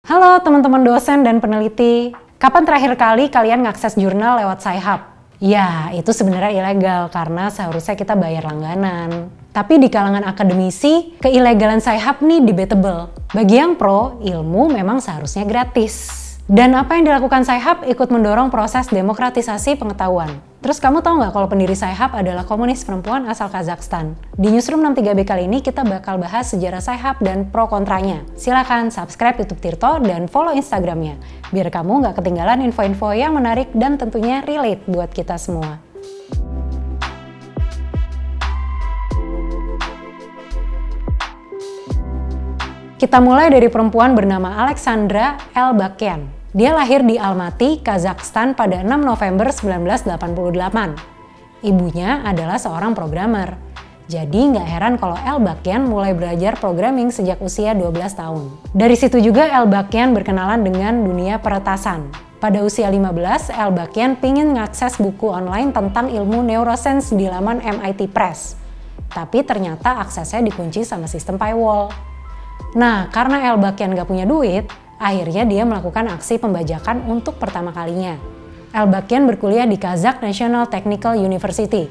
Halo teman-teman dosen dan peneliti, kapan terakhir kali kalian ngakses jurnal lewat Sci-Hub? Ya, itu sebenarnya ilegal karena seharusnya kita bayar langganan. Tapi di kalangan akademisi, keilegalan Sci-Hub nih debatable. Bagi yang pro, ilmu memang seharusnya gratis. Dan apa yang dilakukan Sci-Hub ikut mendorong proses demokratisasi pengetahuan. Terus kamu tahu nggak kalau pendiri Sci-Hub adalah komunis perempuan asal Kazakhstan? Di Newsroom 63B kali ini kita bakal bahas sejarah Sci-Hub dan pro kontranya. Silahkan subscribe YouTube Tirto dan follow Instagramnya, biar kamu nggak ketinggalan info-info yang menarik dan tentunya relate buat kita semua. Kita mulai dari perempuan bernama Alexandra Elbakyan. Dia lahir di Almaty, Kazakhstan pada 6 November 1988. Ibunya adalah seorang programmer. Jadi nggak heran kalau Elbakyan mulai belajar programming sejak usia 12 tahun. Dari situ juga Elbakyan berkenalan dengan dunia peretasan. Pada usia 15, Elbakyan pingin ngakses buku online tentang ilmu neuroscience di laman MIT Press. Tapi ternyata aksesnya dikunci sama sistem paywall. Nah, karena Elbakyan nggak punya duit, akhirnya dia melakukan aksi pembajakan untuk pertama kalinya. Elbakyan berkuliah di Kazakh National Technical University.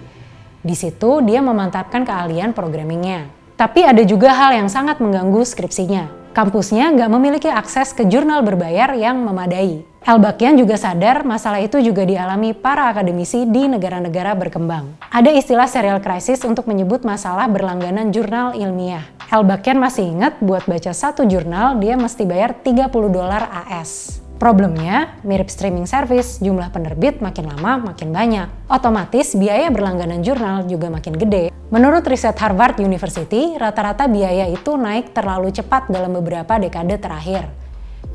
Di situ dia memantapkan keahlian programmingnya. Tapi ada juga hal yang sangat mengganggu skripsinya. Kampusnya nggak memiliki akses ke jurnal berbayar yang memadai. Elbakyan juga sadar masalah itu juga dialami para akademisi di negara-negara berkembang. Ada istilah serial crisis untuk menyebut masalah berlangganan jurnal ilmiah. Elbakyan masih ingat buat baca satu jurnal dia mesti bayar $30 AS. Problemnya, mirip streaming service, jumlah penerbit makin lama makin banyak. Otomatis biaya berlangganan jurnal juga makin gede. Menurut riset Harvard University, rata-rata biaya itu naik terlalu cepat dalam beberapa dekade terakhir.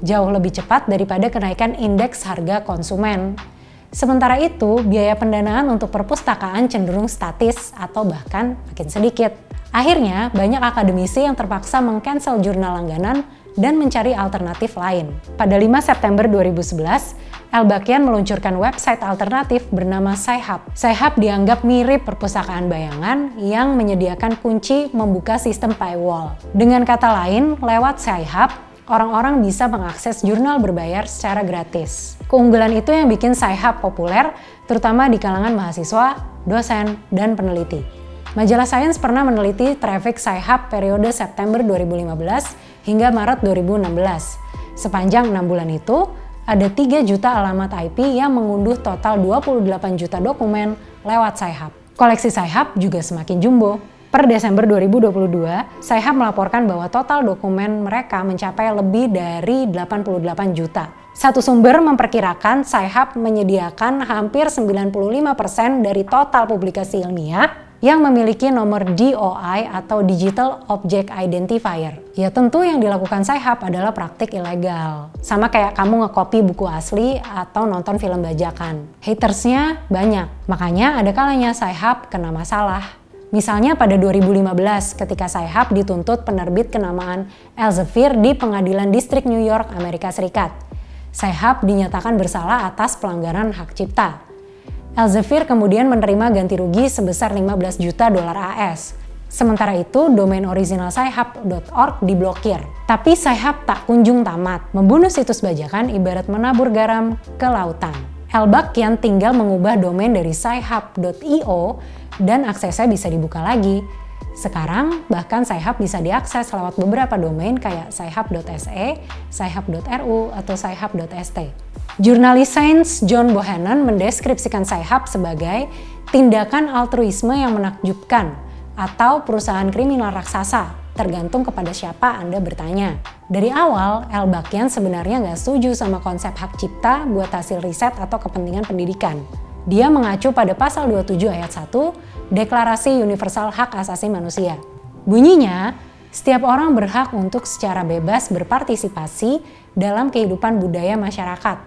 Jauh lebih cepat daripada kenaikan indeks harga konsumen. Sementara itu, biaya pendanaan untuk perpustakaan cenderung statis atau bahkan makin sedikit. Akhirnya, banyak akademisi yang terpaksa meng-cancel jurnal langganan dan mencari alternatif lain. Pada 5 September 2011, Elbakyan meluncurkan website alternatif bernama Sci-Hub. Sci-Hub dianggap mirip perpustakaan bayangan yang menyediakan kunci membuka sistem paywall. Dengan kata lain, lewat Sci-Hub, orang-orang bisa mengakses jurnal berbayar secara gratis. Keunggulan itu yang bikin Sci-Hub populer, terutama di kalangan mahasiswa, dosen, dan peneliti. Majalah Science pernah meneliti traffic Sci-Hub periode September 2015 hingga Maret 2016. Sepanjang 6 bulan itu, ada 3 juta alamat IP yang mengunduh total 28 juta dokumen lewat Sci-Hub. Koleksi Sci-Hub juga semakin jumbo. Per Desember 2022, Sci-Hub melaporkan bahwa total dokumen mereka mencapai lebih dari 88 juta. Satu sumber memperkirakan Sci-Hub menyediakan hampir 95% dari total publikasi ilmiah yang memiliki nomor DOI atau Digital Object Identifier. Ya tentu yang dilakukan Sci-Hub adalah praktik ilegal. Sama kayak kamu ngekopi buku asli atau nonton film bajakan. Hatersnya banyak, makanya ada kalanya Sci-Hub kena masalah. Misalnya pada 2015 ketika Sci-Hub dituntut penerbit kenamaan Elsevier di Pengadilan Distrik New York, Amerika Serikat. Sci-Hub dinyatakan bersalah atas pelanggaran hak cipta. Elsevier kemudian menerima ganti rugi sebesar 15 juta dolar AS. Sementara itu, domain original sci-hub.org diblokir. Tapi Sci-Hub tak kunjung tamat. Membunuh situs bajakan ibarat menabur garam ke lautan. Elbakyan tinggal mengubah domain dari sci-hub.io dan aksesnya bisa dibuka lagi. Sekarang, bahkan Sci-Hub bisa diakses lewat beberapa domain kayak sci-hub.se, sci-hub.ru, atau sci-hub.st. Jurnalis sains John Bohannon mendeskripsikan Sci-Hub sebagai tindakan altruisme yang menakjubkan atau perusahaan kriminal raksasa, tergantung kepada siapa Anda bertanya. Dari awal, Elbakyan sebenarnya nggak setuju sama konsep hak cipta buat hasil riset atau kepentingan pendidikan. Dia mengacu pada pasal 27 ayat 1 Deklarasi Universal Hak Asasi Manusia. Bunyinya, setiap orang berhak untuk secara bebas berpartisipasi dalam kehidupan budaya masyarakat,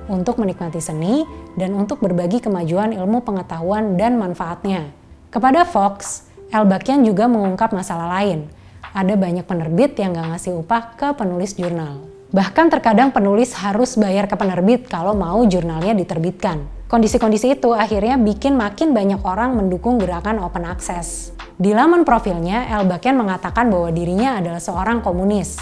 untuk menikmati seni, dan untuk berbagi kemajuan ilmu pengetahuan dan manfaatnya. Kepada Fox, Elbakyan juga mengungkap masalah lain. Ada banyak penerbit yang gak ngasih upah ke penulis jurnal. Bahkan terkadang penulis harus bayar ke penerbit kalau mau jurnalnya diterbitkan. Kondisi-kondisi itu akhirnya bikin makin banyak orang mendukung gerakan open access. Di laman profilnya, Elbakyan mengatakan bahwa dirinya adalah seorang komunis.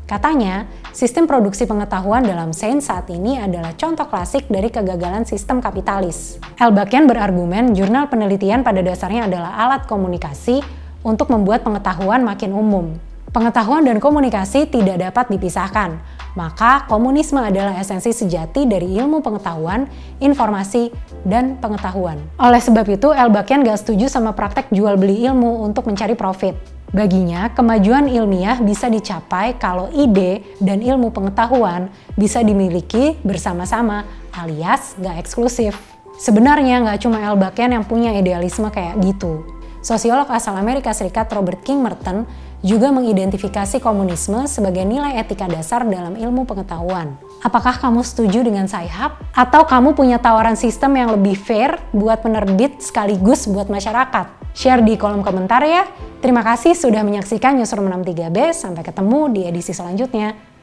Katanya, sistem produksi pengetahuan dalam sains saat ini adalah contoh klasik dari kegagalan sistem kapitalis. Elbakian berargumen jurnal penelitian pada dasarnya adalah alat komunikasi untuk membuat pengetahuan makin umum. Pengetahuan dan komunikasi tidak dapat dipisahkan, maka komunisme adalah esensi sejati dari ilmu pengetahuan, informasi, dan pengetahuan. Oleh sebab itu, Elbakian gak setuju sama praktek jual beli ilmu untuk mencari profit. Baginya, kemajuan ilmiah bisa dicapai kalau ide dan ilmu pengetahuan bisa dimiliki bersama-sama alias gak eksklusif. Sebenarnya gak cuma Elbakian yang punya idealisme kayak gitu. Sosiolog asal Amerika Serikat Robert King Merton juga mengidentifikasi komunisme sebagai nilai etika dasar dalam ilmu pengetahuan. Apakah kamu setuju dengan Sci-Hub? Atau kamu punya tawaran sistem yang lebih fair buat penerbit sekaligus buat masyarakat? Share di kolom komentar ya. Terima kasih sudah menyaksikan Newsroom 63B. Sampai ketemu di edisi selanjutnya.